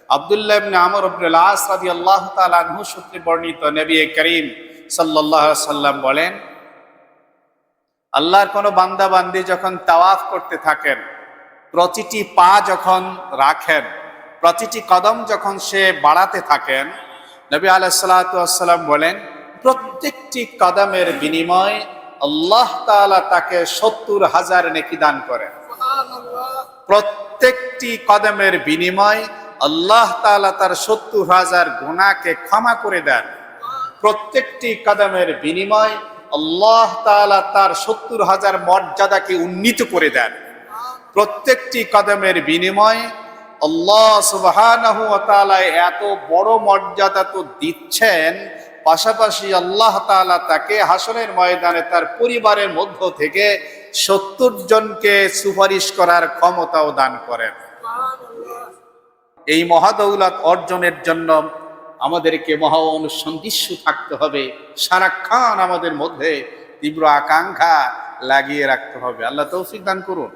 আব্দুল্লাহ ইবনে আমর ইবনে আস রাদিয়াল্লাহু তাআলা আনহু সূত্রে বর্ণিত, নবী করিম সাল্লাল্লাহু আলাইহি সাল্লাম বলেন, আল্লাহর কোন বান্দা বান্দি যখন তাওয়াফ করতে থাকেন, প্রতিটি পা যখন রাখেন, প্রতিটি কদম যখন সে বাড়াতে থাকেন, নবী আলাইহিস সালাতু ওয়াস সালাম বলেন, প্রত্যেকটি কদমের বিনিময়ে আল্লাহ তাআলা তাকে ৭০,০০০ নেকি দান করেন। প্রত্যেকটি কদমের বিনিময়ে আল্লাহ তাআলা তার ৭০,০০০ গুনাহকে ক্ষমা করে দেন। প্রত্যেকটি কদমের বিনিময়ে আল্লাহ তাআলা তার ৭০,০০০ মর্যাদাকে উন্নীত করে দেন। প্রত্যেকটি কদমের বিনিময়ে আল্লাহ সুবহানাহু ওয়া তাআলা এত বড় মর্যাদা তো দিচ্ছেন, পাশাপাশি আল্লাহ তাআলা তাকে হাসরের ময়দানে তার পরিবারের মধ্য থেকে ৭০ জনকে সুপারিশ করার ক্ষমতাও দান করেন। এই মহাদৌলত অর্জনের জন্য আমাদেরকে মহা অনুসন্ধিৎসু থাকতে হবে, সারাক্ষণ আমাদের মধ্যে তীব্র আকাঙ্ক্ষা লাগিয়ে রাখতে হবে। আল্লাহ তৌফিক দান করুন।